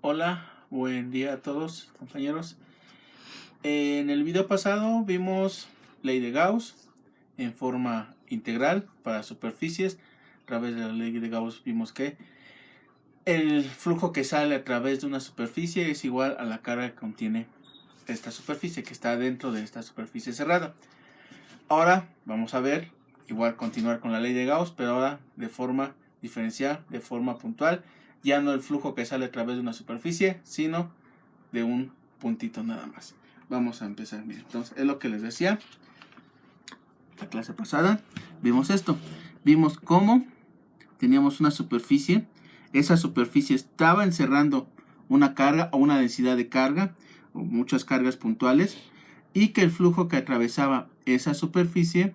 Hola, buen día a todos, compañeros. En el video pasado vimos ley de Gauss en forma integral para superficies. A través de la ley de Gauss vimos que el flujo que sale a través de una superficie es igual a la carga que contiene esta superficie, que está dentro de esta superficie cerrada. Ahora vamos a ver, igual continuar con la ley de Gauss, pero ahora de forma diferencial, de forma puntual. Ya no el flujo que sale a través de una superficie, sino de un puntito nada más. Vamos a empezar. Bien, entonces es lo que les decía la clase pasada. Vimos esto. Vimos cómo teníamos una superficie. Esa superficie estaba encerrando una carga o una densidad de carga o muchas cargas puntuales, y que el flujo que atravesaba esa superficie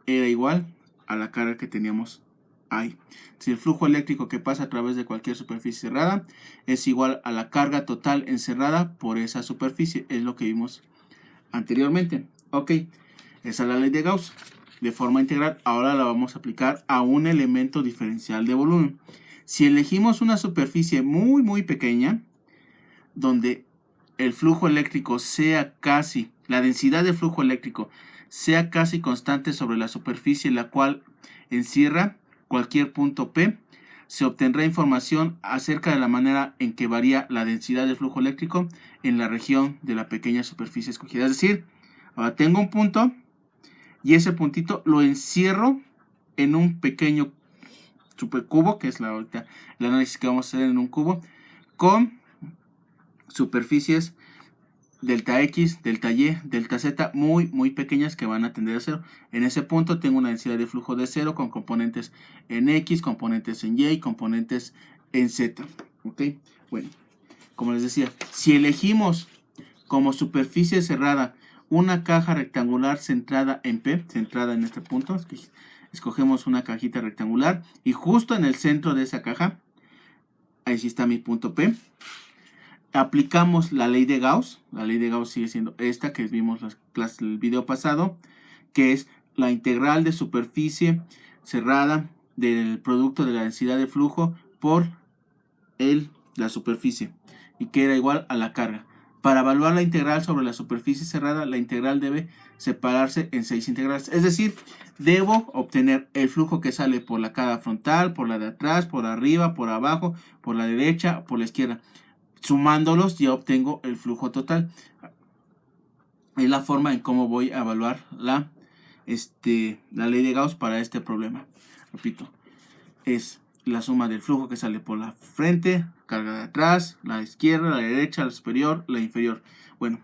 era igual a la carga que teníamos ahí. Si el flujo eléctrico que pasa a través de cualquier superficie cerrada es igual a la carga total encerrada por esa superficie, es lo que vimos anteriormente. Ok, esa es la ley de Gauss. De forma integral, ahora la vamos a aplicar a un elemento diferencial de volumen. Si elegimos una superficie muy pequeña, donde el flujo eléctrico sea casi, la densidad de flujo eléctrico sea casi constante sobre la superficie, la cual encierra cualquier punto P, se obtendrá información acerca de la manera en que varía la densidad de flujo eléctrico en la región de la pequeña superficie escogida. Es decir, ahora tengo un punto y ese puntito lo encierro en un pequeño supercubo, que es el análisis que vamos a hacer en un cubo, con superficies delta X, delta Y, delta Z muy pequeñas que van a tender a cero. En ese punto tengo una densidad de flujo de cero con componentes en X, componentes en Y y componentes en Z. ¿Ok? Bueno, como les decía, si elegimos como superficie cerrada una caja rectangular centrada en P, centrada en este punto, escogemos una cajita rectangular y justo en el centro de esa caja, ahí sí está mi punto P. Aplicamos la ley de Gauss. La ley de Gauss sigue siendo esta que vimos el video pasado, que es la integral de superficie cerrada del producto de la densidad de flujo por la superficie, y que era igual a la carga. Para evaluar la integral sobre la superficie cerrada, la integral debe separarse en 6 integrales. Es decir, debo obtener el flujo que sale por la cara frontal, por la de atrás, por arriba, por abajo, por la derecha, por la izquierda. Sumándolos ya obtengo el flujo total. Es la forma en cómo voy a evaluar la ley de Gauss para este problema. Repito, es la suma del flujo que sale por la frente, carga de atrás, la izquierda, la derecha, la superior, la inferior. Bueno,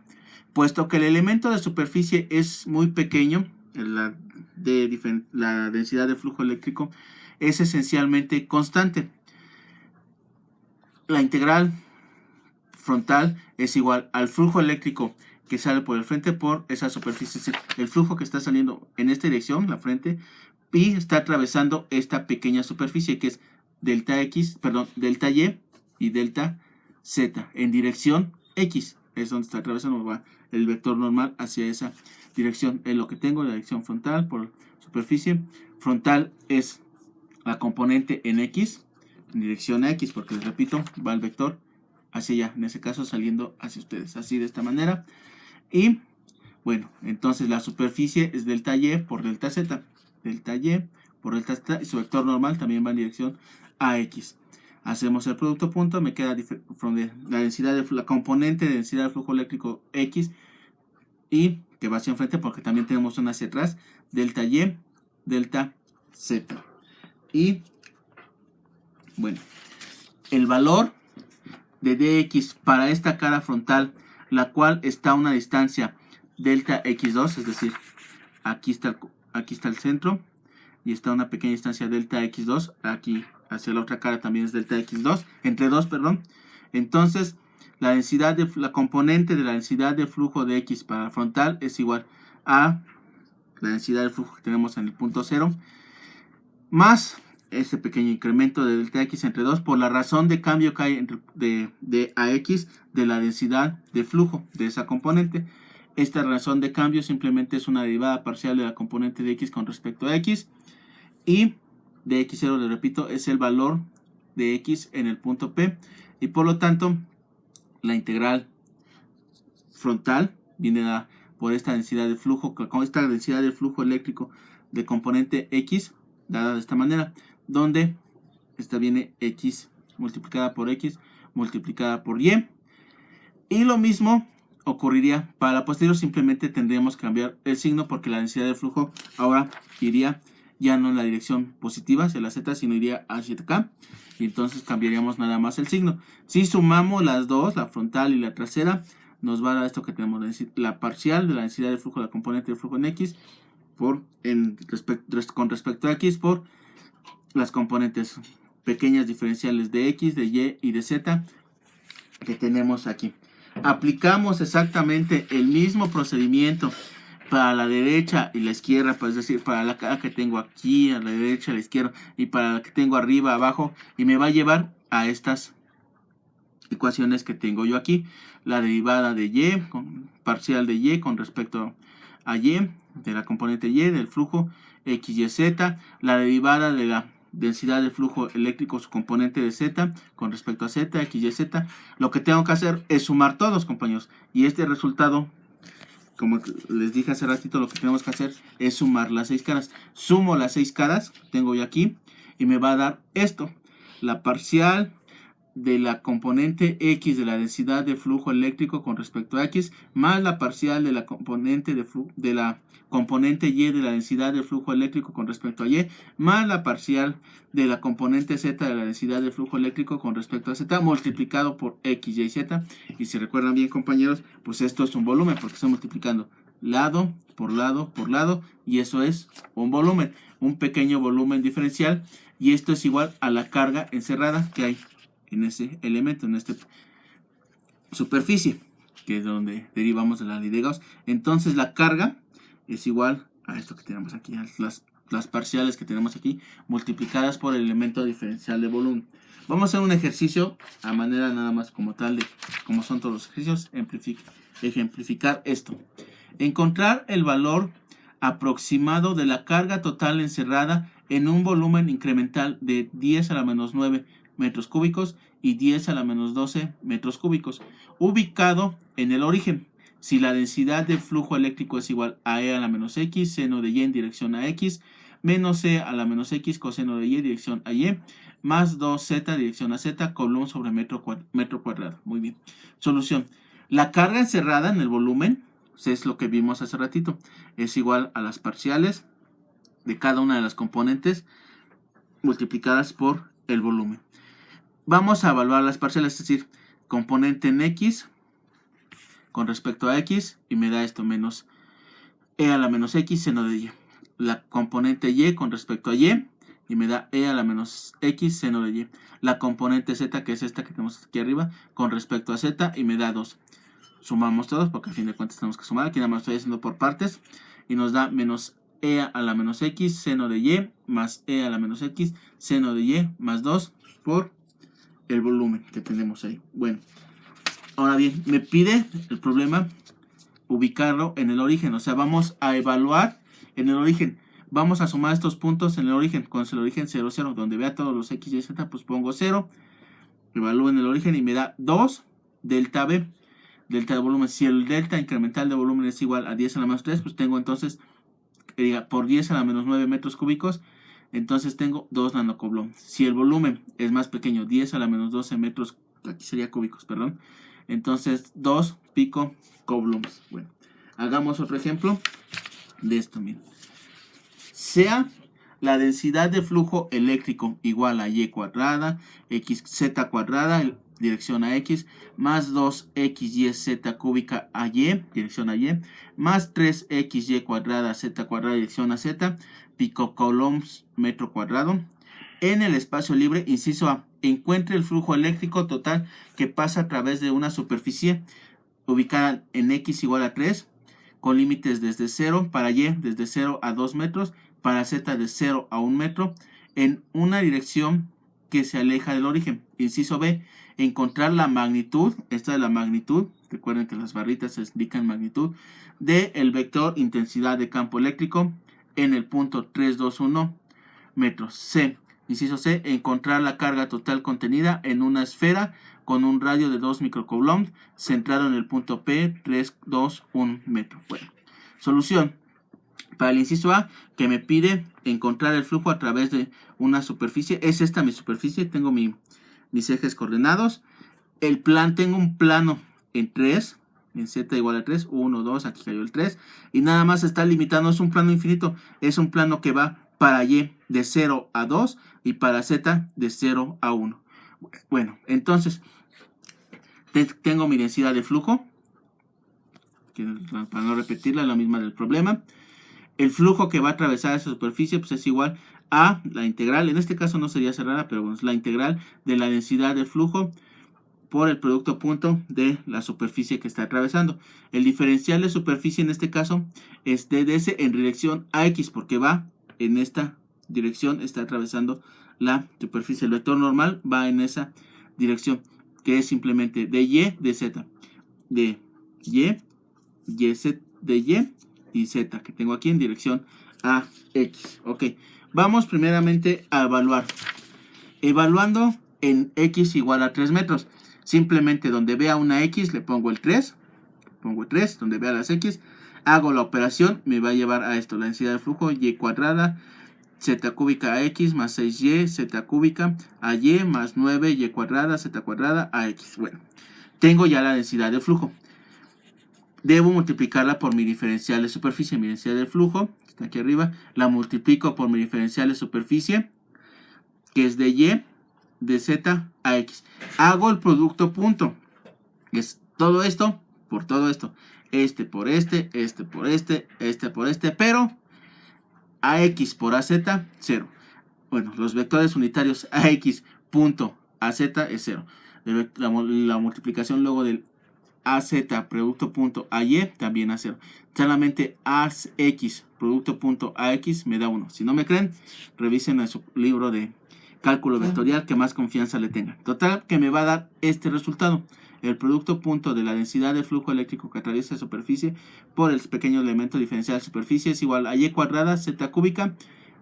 puesto que el elemento de superficie es muy pequeño, la densidad de flujo eléctrico es esencialmente constante. La integral frontal es igual al flujo eléctrico que sale por el frente por esa superficie. El flujo que está saliendo en esta dirección, la frente, y está atravesando esta pequeña superficie que es delta Y y delta Z en dirección X. Es donde está atravesando, va el vector normal hacia esa dirección. Es lo que tengo, la dirección frontal por superficie. Frontal es la componente en X, en dirección a X, porque les repito, va el vector hacia allá, en ese caso saliendo hacia ustedes, así de esta manera. Y bueno, entonces la superficie es delta Y por delta Z, delta Y por delta Z, y su vector normal también va en dirección a X. Hacemos el producto punto, me queda la densidad de la componente de densidad de flujo eléctrico X, y que va hacia enfrente porque también tenemos una hacia atrás, delta Y, delta Z. Y bueno, el valor de dx para esta cara frontal, la cual está a una distancia delta x2, es decir, aquí está el centro y está a una pequeña distancia delta x2, aquí hacia la otra cara también es delta x2, entre 2, perdón. Entonces la componente de la densidad de flujo de x para la frontal es igual a la densidad de flujo que tenemos en el punto 0 más ese pequeño incremento de delta x entre 2 por la razón de cambio que hay de a x de la densidad de flujo de esa componente. Esta razón de cambio simplemente es una derivada parcial de la componente de x con respecto a x, y de x0, le repito, es el valor de x en el punto P. y por lo tanto la integral frontal viene dada por esta densidad de flujo, con esta densidad de flujo eléctrico de componente X, dada de esta manera, donde esta viene X multiplicada por Y multiplicada por Y. Y lo mismo ocurriría para la posterior, simplemente tendríamos que cambiar el signo porque la densidad de flujo ahora iría ya no en la dirección positiva hacia la Z, sino iría hacia acá. Y entonces cambiaríamos nada más el signo. Si sumamos las dos, la frontal y la trasera, nos va a dar esto que tenemos, la parcial de la densidad de flujo de la componente de flujo en X con respecto a X por las componentes pequeñas diferenciales de X, de Y y de Z que tenemos aquí. Aplicamos exactamente el mismo procedimiento para la derecha y la izquierda, pues, es decir, para la cara que tengo aquí, a la derecha, a la izquierda, y para la que tengo arriba, abajo, y me va a llevar a estas ecuaciones que tengo yo aquí. La derivada de Y, parcial de Y con respecto a Y, de la componente Y, del flujo X, Y, Z, la derivada de la densidad de flujo eléctrico, su componente de Z, con respecto a Z, X, Y, Z. Lo que tengo que hacer es sumar todos, compañeros, y este resultado, como les dije hace ratito, lo que tenemos que hacer es sumar las 6 caras. Sumo las 6 caras, tengo yo aquí, y me va a dar esto, la parcial de la componente X de la densidad de flujo eléctrico con respecto a X, más la parcial de la componente componente Y de la densidad de flujo eléctrico con respecto a Y, más la parcial de la componente Z de la densidad de flujo eléctrico con respecto a Z, multiplicado por X, Y, Z. Y si recuerdan bien, compañeros, pues esto es un volumen, porque estoy multiplicando lado por lado por lado, y eso es un volumen, un pequeño volumen diferencial, y esto es igual a la carga encerrada que hay en ese elemento, en esta superficie, que es donde derivamos de la ley de Gauss. Entonces la carga es igual a esto que tenemos aquí, a las parciales que tenemos aquí, multiplicadas por el elemento diferencial de volumen. Vamos a hacer un ejercicio a manera nada más como tal de, como son todos los ejercicios, ejemplificar esto. Encontrar el valor aproximado de la carga total encerrada en un volumen incremental de 10 a la menos 9 metros cúbicos y 10 a la menos 12 metros cúbicos, ubicado en el origen. Si la densidad de flujo eléctrico es igual a E a la menos X, seno de Y en dirección a X, menos E a la menos X, coseno de Y en dirección a Y, más 2Z dirección a Z, Coulomb sobre metro cuadrado. Muy bien. Solución. La carga encerrada en el volumen, es lo que vimos hace ratito, es igual a las parciales de cada una de las componentes multiplicadas por el volumen. Vamos a evaluar las parciales, es decir, componente en X con respecto a X, y me da esto menos E a la menos X seno de Y. La componente Y con respecto a Y, y me da E a la menos X seno de Y. La componente Z, que es esta que tenemos aquí arriba, con respecto a Z, y me da 2. Sumamos todos, porque a fin de cuentas tenemos que sumar. Aquí nada más estoy haciendo por partes, y nos da menos E a la menos X seno de Y, más E a la menos X seno de Y, más 2 por el volumen que tenemos ahí. Bueno, ahora bien, me pide el problema ubicarlo en el origen, o sea, vamos a evaluar en el origen. Vamos a sumar estos puntos en el origen, con el origen 0, 0, donde vea todos los X, Y, Z, pues pongo 0, evalúo en el origen y me da 2 delta B, delta de volumen. Si el delta incremental de volumen es igual a 10 a la menos 3, pues tengo entonces, por 10 a la menos 9 metros cúbicos, entonces tengo 2 nanocoulombs. Si el volumen es más pequeño, 10 a la menos 12 metros, aquí sería cúbicos, perdón, entonces 2 picocoulombs. Bueno, hagamos otro ejemplo de esto, miren. Sea la densidad de flujo eléctrico igual a Y cuadrada, XZ cuadrada, dirección a X, más 2XYZ cúbica a Y, dirección a Y, más 3XY cuadrada, Z cuadrada, dirección a Z, picocoulombs metro cuadrado. En el espacio libre, inciso A, encuentre el flujo eléctrico total que pasa a través de una superficie ubicada en X igual a 3, con límites desde 0 para Y, desde 0 a 2 metros, para Z de 0 a 1 metro, en una dirección que se aleja del origen. Inciso B, encontrar la magnitud, esta es la magnitud, recuerden que las barritas indican magnitud, del vector intensidad de campo eléctrico en el punto 321 metros. C, inciso C, encontrar la carga total contenida en una esfera con un radio de 2 microcoulombs centrado en el punto P, 3, 2, 1 metro. Bueno, solución. Para el inciso A, que me pide encontrar el flujo a través de una superficie. Es esta mi superficie, tengo mis ejes coordenados. Tengo un plano en 3, en z igual a 3, 1, 2, aquí cayó el 3. Y nada más está limitando, es un plano infinito. Es un plano que va para y de 0 a 2 y para z de 0 a 1. Bueno, entonces tengo mi densidad de flujo, que para no repetirla, es la misma del problema. El flujo que va a atravesar esa superficie pues es igual a la integral, en este caso no sería cerrada, pero bueno, es la integral de la densidad del flujo por el producto punto de la superficie que está atravesando. El diferencial de superficie en este caso es de ds en dirección AX, porque va en esta dirección, está atravesando la superficie. El vector normal va en esa dirección, que es simplemente de y, de z, de y, de y y z, que tengo aquí en dirección a x. Ok, vamos primeramente a evaluar. Evaluando en x igual a 3 metros. Simplemente donde vea una x le pongo el 3. Pongo 3, donde vea las x. Hago la operación, me va a llevar a esto. La densidad de flujo y cuadrada, z cúbica a x más 6y, z cúbica a y más 9y cuadrada, z cuadrada a x. Bueno, tengo ya la densidad de flujo. Debo multiplicarla por mi diferencial de superficie. Mi densidad de flujo, está aquí arriba, la multiplico por mi diferencial de superficie, que es de y, de z a x. Hago el producto punto. Es todo esto por todo esto. Este por este, este por este, este por este, pero ax por az, 0. Bueno, los vectores unitarios ax punto az es 0. La multiplicación luego del AZ producto punto AY también a 0. Solamente AX producto punto AX me da 1. Si no me creen, revisen en su libro de cálculo vectorial que más confianza le tengan. Total, que me va a dar este resultado. El producto punto de la densidad de flujo eléctrico que atraviesa la superficie por el pequeño elemento diferencial de superficie es igual a y cuadrada, z cúbica,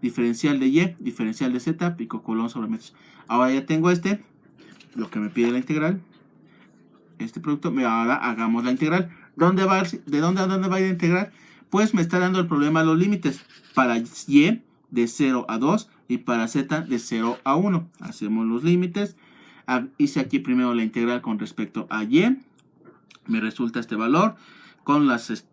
diferencial de y, diferencial de z, picocoulomb sobre metros. Ahora ya tengo lo que me pide la integral. Este producto, ahora hagamos la integral. ¿De dónde a dónde va a ir a integrar? Pues me está dando el problema los límites. Para y de 0 a 2 y para z de 0 a 1. Hacemos los límites. Hice aquí primero la integral con respecto a y. Me resulta este valor. Con los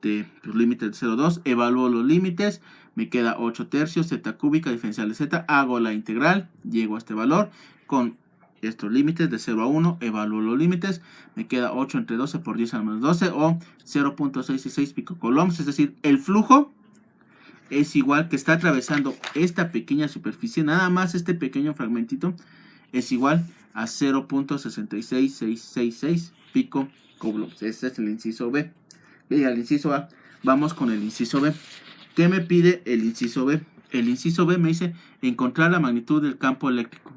límites de 0 a 2. Evalúo los límites. Me queda 8 tercios, z cúbica, diferencial de z. Hago la integral. Llego a este valor. Con estos límites de 0 a 1, evalúo los límites, me queda 8 entre 12 por 10 a la menos 12 o 0.66 picocoulombs, es decir, el flujo es igual que está atravesando esta pequeña superficie, nada más este pequeño fragmentito es igual a 0.66666 picocoulombs. Este es el inciso B. Y al inciso A, vamos con el inciso B. ¿Qué me pide el inciso B? El inciso B me dice encontrar la magnitud del campo eléctrico.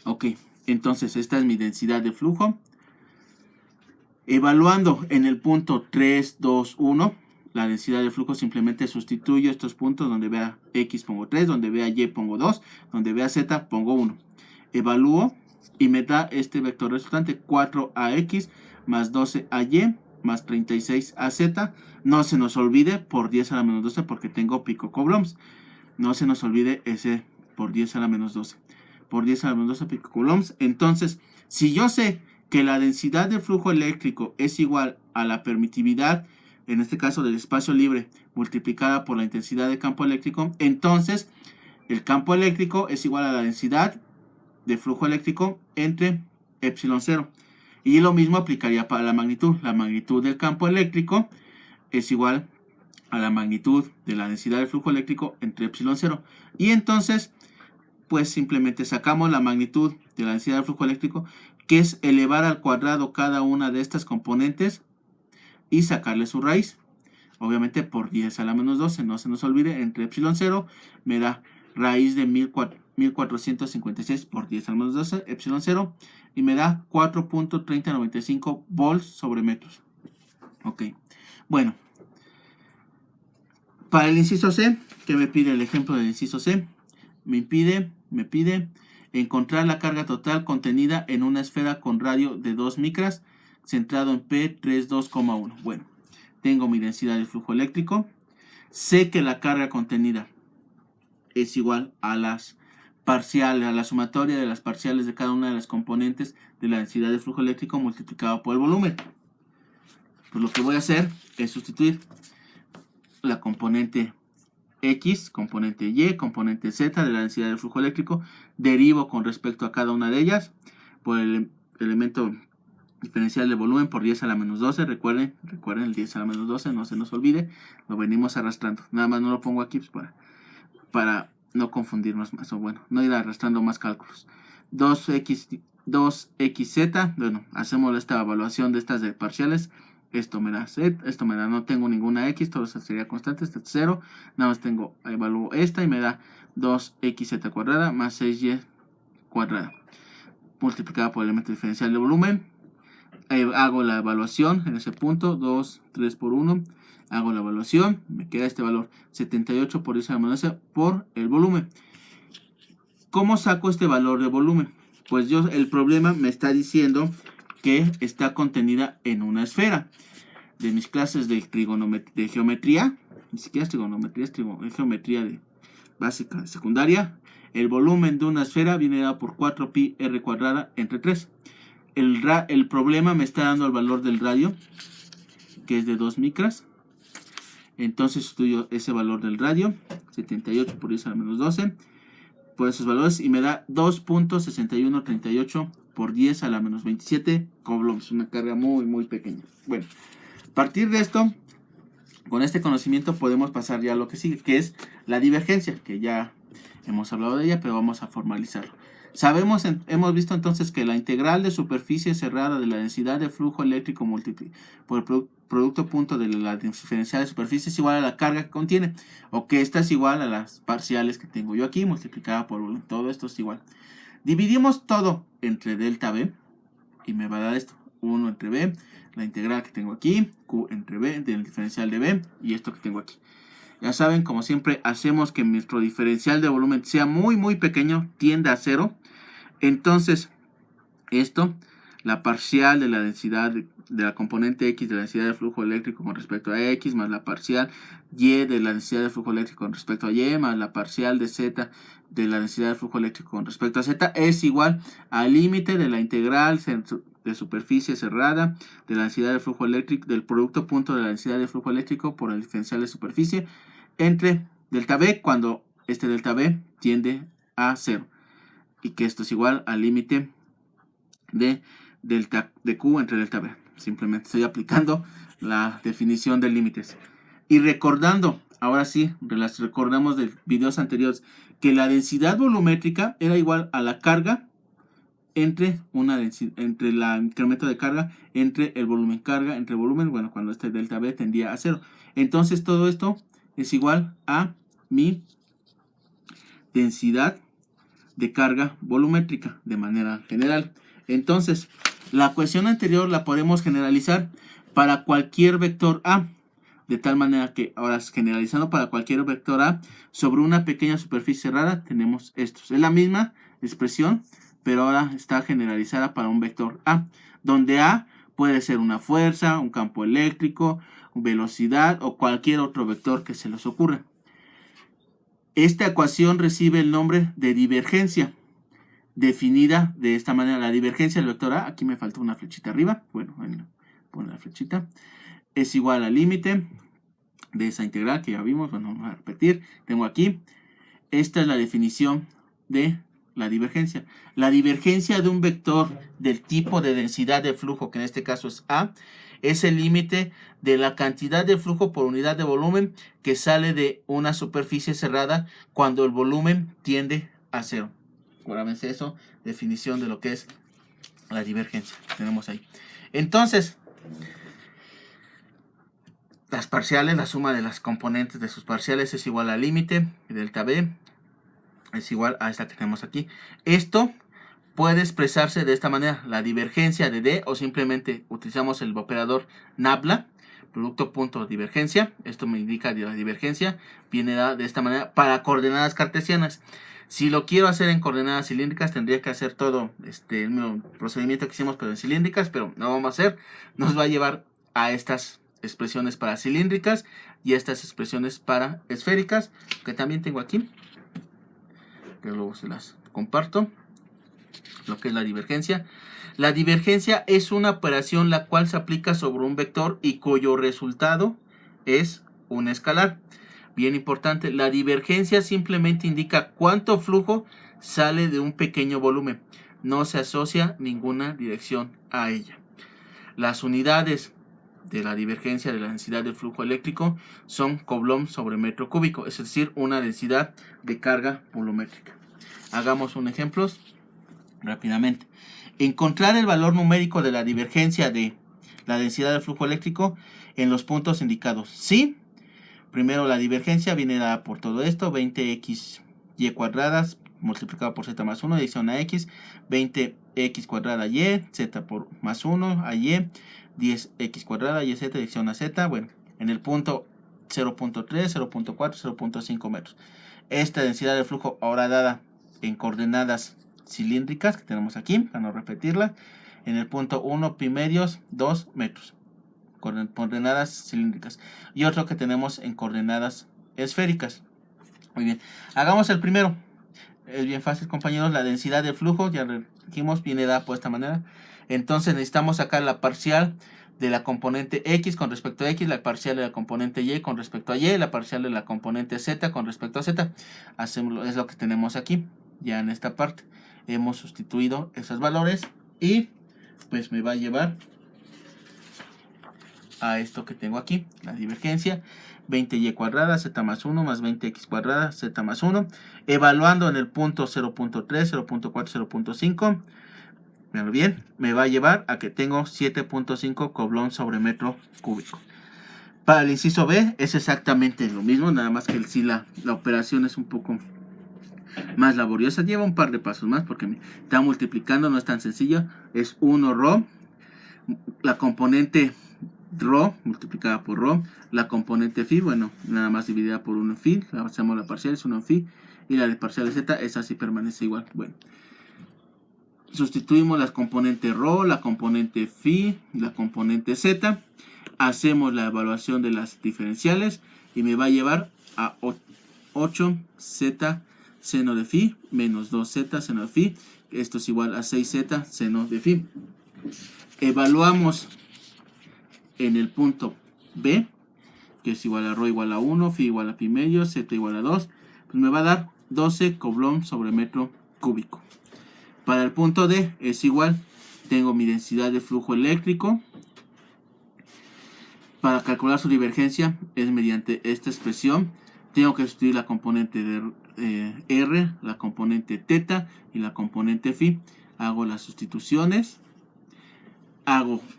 Ok, entonces esta es mi densidad de flujo. Evaluando en el punto 3, 2, 1, la densidad de flujo simplemente sustituyo estos puntos. Donde vea x pongo 3, donde vea y pongo 2, donde vea z pongo 1. Evalúo y me da este vector resultante 4ax más 12ay más 36az. No se nos olvide por 10 a la menos 12 porque tengo picocoulombs. No se nos olvide ese por 10 a la menos 12. Por 10 a la menos 12 picocoulombs. Entonces, si yo sé que la densidad de flujo eléctrico es igual a la permitividad, en este caso del espacio libre, multiplicada por la intensidad de campo eléctrico, entonces el campo eléctrico es igual a la densidad de flujo eléctrico entre epsilon 0. Y lo mismo aplicaría para la magnitud. La magnitud del campo eléctrico es igual a la magnitud de la densidad de flujo eléctrico entre epsilon 0. Y entonces pues simplemente sacamos la magnitud de la densidad de flujo eléctrico, que es elevar al cuadrado cada una de estas componentes y sacarle su raíz. Obviamente por 10 a la menos 12, no se nos olvide, entre epsilon 0 me da raíz de 1456 por 10 a la menos 12, epsilon 0, y me da 4.3095 volts sobre metros. Ok, bueno. Para el inciso C, que me pide el ejemplo del inciso C, me pide encontrar la carga total contenida en una esfera con radio de 2 micras, centrado en P32,1. Bueno, tengo mi densidad de flujo eléctrico. Sé que la carga contenida es igual a las parciales, a la sumatoria de las parciales de cada una de las componentes de la densidad de flujo eléctrico multiplicado por el volumen. Pues lo que voy a hacer es sustituir la componente X, componente Y, componente Z de la densidad de flujo eléctrico. Derivo con respecto a cada una de ellas por el elemento diferencial de volumen por 10 a la menos 12. Recuerden el 10 a la menos 12, no se nos olvide. Lo venimos arrastrando. Nada más no lo pongo aquí pues, para no confundirnos más. O bueno, no ir arrastrando más cálculos. 2xz. Bueno, hacemos esta evaluación de estas de parciales. Esto me da Z, esto me da, no tengo ninguna X, todo eso sería constante, este es 0. Nada más evalúo esta y me da 2xz cuadrada más 6y cuadrada. Multiplicada por el elemento diferencial de volumen. Hago la evaluación en ese punto, 2, 3 por 1. Hago la evaluación, me queda este valor, 78 por 10 a la menos 12 por el volumen. ¿Cómo saco este valor de volumen? Pues el problema me está diciendo que está contenida en una esfera. De mis clases de geometría, ni siquiera es trigonometría, es geometría básica de secundaria, el volumen de una esfera viene dado por 4pi r cuadrada entre 3. El problema me está dando el valor del radio, que es de 2 micras. Entonces estudio ese valor del radio, 78 por 10 a la menos 12, por esos valores, y me da 2.6138 por 10 a la menos 27 coulombs, una carga muy muy pequeña. Bueno, a partir de esto, con este conocimiento podemos pasar ya a lo que sigue, que es la divergencia, que ya hemos hablado de ella, pero vamos a formalizarlo. Hemos visto entonces que la integral de superficie cerrada de la densidad de flujo eléctrico por el producto punto de la diferencial de superficie es igual a la carga que contiene, o que esta es igual a las parciales que tengo yo aquí, multiplicada por volumen. Todo esto es igual. Dividimos todo entre delta B y me va a dar esto, 1 entre B, la integral que tengo aquí, Q entre B, del diferencial de B, y esto que tengo aquí. Ya saben, como siempre, hacemos que nuestro diferencial de volumen sea muy muy pequeño, tienda a 0. Entonces, esto, la parcial de la densidad de la componente X de la densidad de flujo eléctrico con respecto a X, más la parcial Y de la densidad de flujo eléctrico con respecto a Y, más la parcial de Z de la densidad de flujo eléctrico con respecto a Z, es igual al límite de la integral de superficie cerrada de la densidad de flujo eléctrico, del producto punto de la densidad de flujo eléctrico por el diferencial de superficie entre delta B, cuando este delta B tiende a 0. Y que esto es igual al límite de Q entre delta B. Simplemente estoy aplicando la definición de límites. Y recordando, ahora sí, recordamos de videos anteriores, que la densidad volumétrica era igual a la carga entre el incremento de carga entre el volumen carga, entre volumen, bueno, cuando este delta B tendía a 0. Entonces todo esto es igual a mi densidad de carga volumétrica de manera general. Entonces, la ecuación anterior la podemos generalizar para cualquier vector A, de tal manera que ahora generalizando para cualquier vector A sobre una pequeña superficie cerrada tenemos estos. Es la misma expresión, pero ahora está generalizada para un vector A, donde A puede ser una fuerza, un campo eléctrico, velocidad o cualquier otro vector que se les ocurra. Esta ecuación recibe el nombre de divergencia, definida de esta manera. La divergencia del vector A, aquí me faltó una flechita arriba, bueno, pone la flechita, es igual al límite de esa integral que ya vimos. Bueno, vamos a repetir, tengo aquí, esta es la definición de la divergencia. La divergencia de un vector del tipo de densidad de flujo, que en este caso es A, es el límite de la cantidad de flujo por unidad de volumen que sale de una superficie cerrada cuando el volumen tiende a 0. Acuérdense eso, definición de lo que es la divergencia. Tenemos ahí. Entonces, las parciales, la suma de las componentes de sus parciales es igual al límite, delta B, es igual a esta que tenemos aquí. Esto puede expresarse de esta manera, la divergencia de D, o simplemente utilizamos el operador nabla, producto punto divergencia. Esto me indica la divergencia, viene dada de esta manera para coordenadas cartesianas. Si lo quiero hacer en coordenadas cilíndricas, tendría que hacer todo el mismo procedimiento que hicimos, pero en cilíndricas, pero no vamos a hacer. Nos va a llevar a estas expresiones para cilíndricas y estas expresiones para esféricas, que también tengo aquí, que luego se las comparto. Lo que es la divergencia. La divergencia es una operación la cual se aplica sobre un vector y cuyo resultado es un escalar. Bien importante, la divergencia simplemente indica cuánto flujo sale de un pequeño volumen. No se asocia ninguna dirección a ella. Las unidades de la divergencia de la densidad del flujo eléctrico son Coulomb sobre metro cúbico, es decir, una densidad de carga volumétrica. Hagamos un ejemplo rápidamente. Encontrar el valor numérico de la divergencia de la densidad del flujo eléctrico en los puntos indicados. Sí, primero la divergencia viene dada por todo esto, 20xy cuadradas multiplicado por z más 1, adición a x, 20x cuadrada y, z por más 1, a y, 10x cuadrada y z, adición a z, bueno, en el punto 0.3, 0.4, 0.5 metros. Esta densidad de flujo ahora dada en coordenadas cilíndricas que tenemos aquí, para no repetirla, en el punto 1 pi medios 2 metros, coordenadas cilíndricas, y otro que tenemos en coordenadas esféricas. Muy bien, hagamos el primero. Es bien fácil, compañeros. La densidad de flujo, ya lo dijimos, viene dada por esta manera. Entonces necesitamos sacar la parcial de la componente x con respecto a x, la parcial de la componente y con respecto a y, la parcial de la componente z con respecto a z. Hacemos, es lo que tenemos aquí, ya en esta parte. Hemos sustituido esos valores y pues me va a llevar a esto que tengo aquí, la divergencia. 20y cuadrada, z más 1, más 20x cuadrada, z más 1. Evaluando en el punto 0.3, 0.4, 0.5. Veanlo bien, me va a llevar a que tengo 7.5 Coulomb sobre metro cúbico. Para el inciso B es exactamente lo mismo, nada más que sí la operación es un poco más laboriosa. Lleva un par de pasos más porque me está multiplicando, no es tan sencillo. Es 1 ρ, la componente ρ multiplicada por ρ, la componente phi, bueno, nada más dividida por 1 phi, hacemos la parcial, es 1 phi, y la de parcial de z, esa sí permanece igual. Bueno, sustituimos las componentes ρ, la componente phi, la componente z, hacemos la evaluación de las diferenciales y me va a llevar a 8z seno de phi menos 2z seno de phi, esto es igual a 6z seno de phi. Evaluamos en el punto B, que es igual a ρ igual a 1, phi igual a pi medio, z igual a 2, pues me va a dar 12 Coulomb sobre metro cúbico. Para el punto D es igual, tengo mi densidad de flujo eléctrico. Para calcular su divergencia es mediante esta expresión. Tengo que sustituir la componente de R, la componente θ y la componente phi. Hago las sustituciones.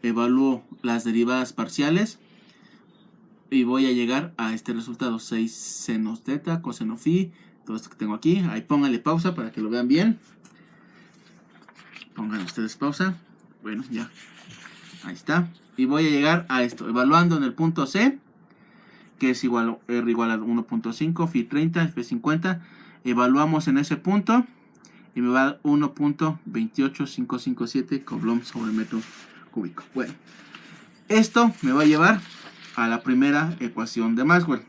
Evalúo las derivadas parciales y voy a llegar a este resultado, 6 senos θ, coseno phi, todo esto que tengo aquí. Ahí pónganle pausa para que lo vean bien. Pongan ustedes pausa. Bueno, ya, ahí está. Y voy a llegar a esto, evaluando en el punto C, que es igual R igual a 1.5, phi 30, phi 50. Evaluamos en ese punto y me va a dar 1.28557 Coulomb sobre metro cúbico. Bueno, esto me va a llevar a la primera ecuación de Maxwell.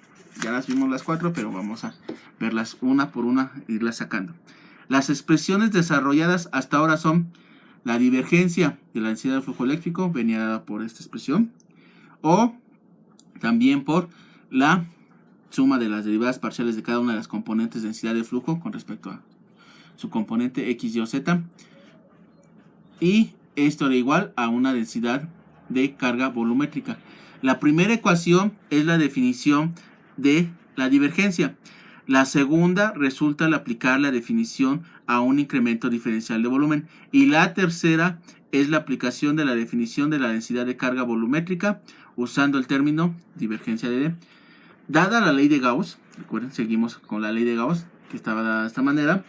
Ya las vimos las cuatro, pero vamos a verlas una por una, irlas sacando. Las expresiones desarrolladas hasta ahora son la divergencia de la densidad del flujo eléctrico, venía dada por esta expresión, o también por la suma de las derivadas parciales de cada una de las componentes de densidad de flujo con respecto a su componente x, y o z, y esto era igual a una densidad de carga volumétrica. La primera ecuación es la definición de la divergencia. La segunda resulta al aplicar la definición a un incremento diferencial de volumen. Y la tercera es la aplicación de la definición de la densidad de carga volumétrica usando el término divergencia de D. Dada la ley de Gauss, recuerden, seguimos con la ley de Gauss, que estaba dada de esta manera.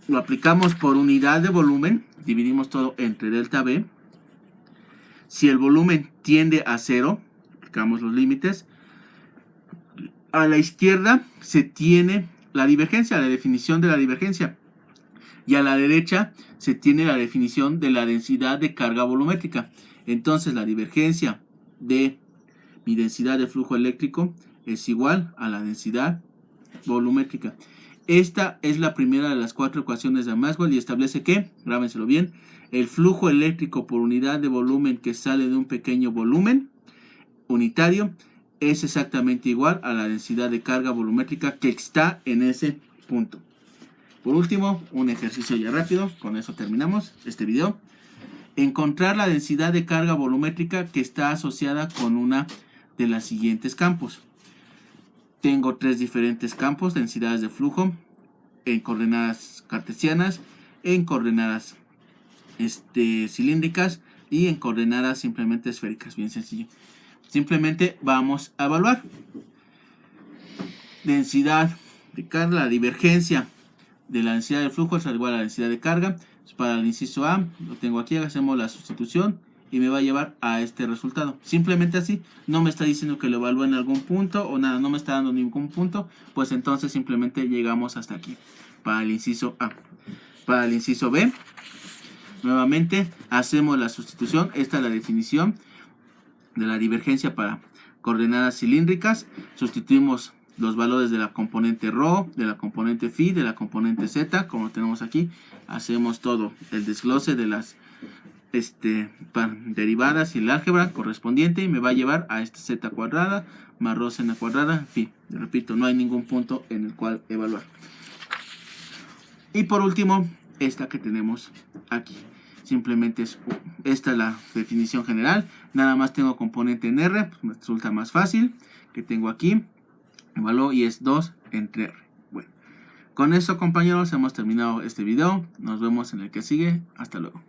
Lo aplicamos por unidad de volumen, dividimos todo entre delta B. Si el volumen tiende a 0, aplicamos los límites. A la izquierda se tiene la divergencia, la definición de la divergencia. Y a la derecha se tiene la definición de la densidad de carga volumétrica. Entonces la divergencia de mi densidad de flujo eléctrico es igual a la densidad volumétrica. Esta es la primera de las 4 ecuaciones de Maxwell y establece que, grábenselo bien, el flujo eléctrico por unidad de volumen que sale de un pequeño volumen unitario es exactamente igual a la densidad de carga volumétrica que está en ese punto. Por último, un ejercicio ya rápido, con eso terminamos este video. Encontrar la densidad de carga volumétrica que está asociada con una de las siguientes campos. Tengo 3 diferentes campos, densidades de flujo, en coordenadas cartesianas, en coordenadas cilíndricas y en coordenadas simplemente esféricas, bien sencillo. Simplemente vamos a evaluar. Densidad de carga, la divergencia de la densidad de flujo es igual a la densidad de carga. Para el inciso A, lo tengo aquí, hacemos la sustitución y me va a llevar a este resultado. Simplemente así, no me está diciendo que lo evalúe en algún punto o nada, no me está dando ningún punto, pues entonces simplemente llegamos hasta aquí. Para el inciso A. Para el inciso B, nuevamente hacemos la sustitución. Esta es la definición de la divergencia para coordenadas cilíndricas. Sustituimos los valores de la componente ρ, de la componente φ, de la componente z, como tenemos aquí. Hacemos todo el desglose de las derivadas y el álgebra correspondiente y me va a llevar a esta z cuadrada más ρ seno cuadrada, en fin, repito, no hay ningún punto en el cual evaluar. Y por último, esta que tenemos aquí. Simplemente esta es la definición general. Nada más tengo componente en R, pues me resulta más fácil. Que tengo aquí, evalúo y es 2 entre R. Bueno, con eso compañeros hemos terminado este video. Nos vemos en el que sigue. Hasta luego.